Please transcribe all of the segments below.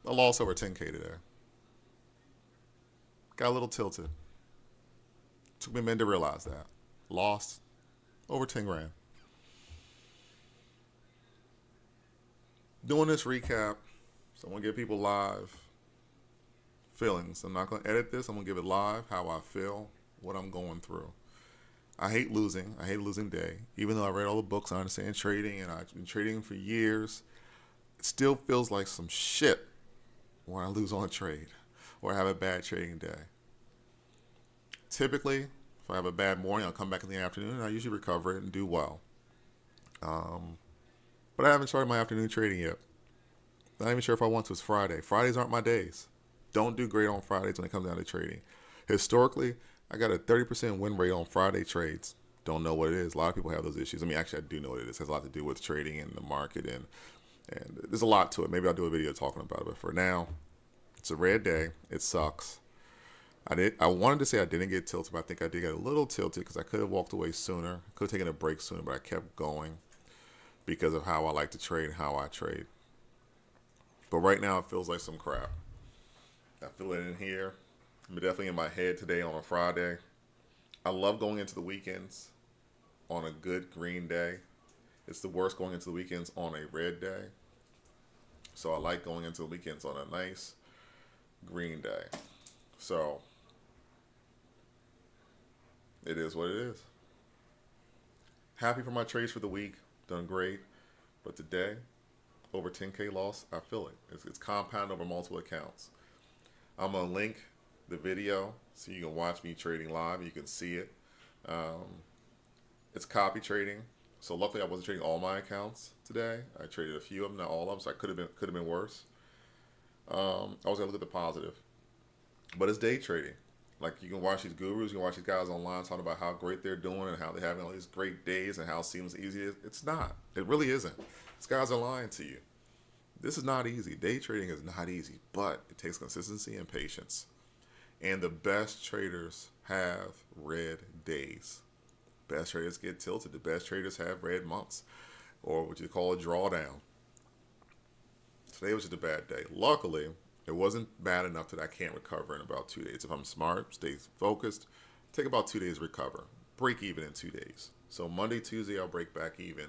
I lost over 10K today. Got a little tilted. Took me a minute to realize that. Lost over 10 grand. Doing this recap, so I'm going to give people live feelings. I'm not going to edit this. I'm going to give it live, how I feel, what I'm going through. I hate losing. I hate losing day. Even though I read all the books, I understand trading, and I've been trading for years, it still feels like some shit when I lose on a trade or have a bad trading day. Typically, if I have a bad morning, I'll come back in the afternoon and I usually recover it and do well. Um, but I haven't started my afternoon trading yet. Not even sure if I want to. It's Friday. Fridays aren't my days. Don't do great on Fridays when it comes down to trading. Historically, I got a 30% win rate on Friday trades. Don't know what it is. A lot of people have those issues. I mean, actually, I do know what it is. It has a lot to do with trading and the market, and there's a lot to it. Maybe I'll do a video talking about it. But for now, it's a red day. It sucks. I wanted to say I didn't get tilted, but I think I did get a little tilted because I could have walked away sooner. Could have taken a break sooner, but I kept going because of how I like to trade and how I trade. But right now, it feels like some crap. I feel it in here. I'm definitely in my head today on a Friday. I love going into the weekends on a good green day. It's the worst going into the weekends on a red day. So I like going into the weekends on a nice green day. So it is what it is. Happy for my trades for the week. Done great. But today, over 10K loss, I feel it. It's compounded over multiple accounts. I'm going to link the video so you can watch me trading live. You can see it. Um, it's copy trading. So luckily I wasn't trading all my accounts today. I traded a few of them, not all of them. So I could have been worse. I was gonna look at the positive, but it's day trading. Like you can watch these gurus, you can watch these guys online talking about how great they're doing and how they're having all these great days and how it seems easy. It's not. It really isn't. These guys are lying to you. This is not easy. Day trading is not easy, but it takes consistency and patience. And the best traders have red days. Best traders get tilted. The best traders have red months, or what you call a drawdown. Today was just a bad day. Luckily, it wasn't bad enough that I can't recover in about 2 days. If I'm smart, stay focused, take about 2 days to recover. Break even in 2 days. So Monday, Tuesday, I'll break back even,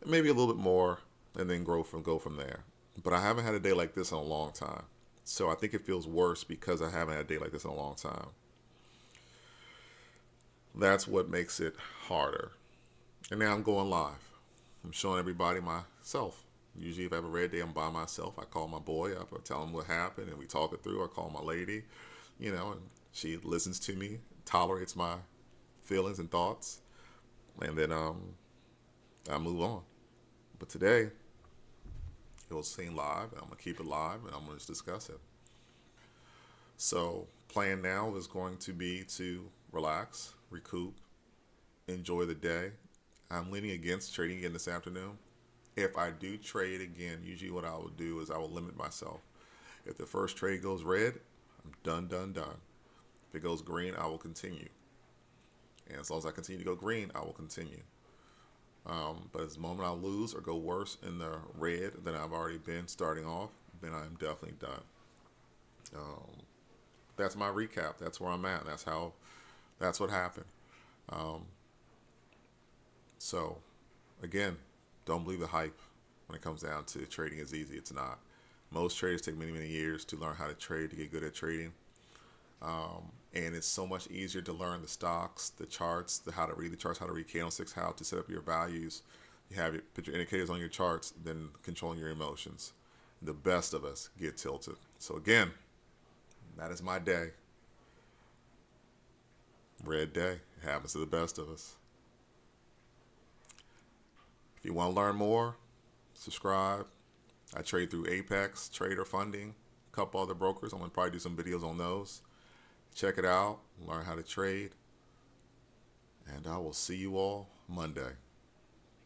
maybe a little bit more, and then go from there. But I haven't had a day like this in a long time. So I think it feels worse because I haven't had a day like this in a long time. That's what makes it harder. And now I'm going live. I'm showing everybody myself. Usually, if I have a red day, I'm by myself. I call my boy up. I tell him what happened, and we talk it through. I call my lady, and she listens to me, tolerates my feelings and thoughts, and then I move on. But today, it was seen live, and I'm gonna keep it live, and I'm gonna just discuss it. So, plan now is going to be to relax, recoup, enjoy the day. I'm leaning against trading again this afternoon. If I do trade again, usually what I will do is I will limit myself. If the first trade goes red, I'm done, done, done. If it goes green, I will continue. And as long as I continue to go green, I will continue. But as the moment I lose or go worse in the red than I've already been starting off, then I'm definitely done. Um, that's my recap. That's where I'm at. That's what happened. Um, so, again, don't believe the hype when it comes down to trading is easy. It's not. Most traders take many, many years to learn how to trade, to get good at trading. And it's so much easier to learn the stocks, the charts, how to read the charts, how to read candlesticks, how to set up your values. Put your indicators on your charts than controlling your emotions. The best of us get tilted. So again, that is my day. Red day. It happens to the best of us. If you want to learn more, subscribe. I trade through Apex, Trader Funding, a couple other brokers. I'm going to probably do some videos on those. Check it out, learn how to trade, and I will see you all Monday.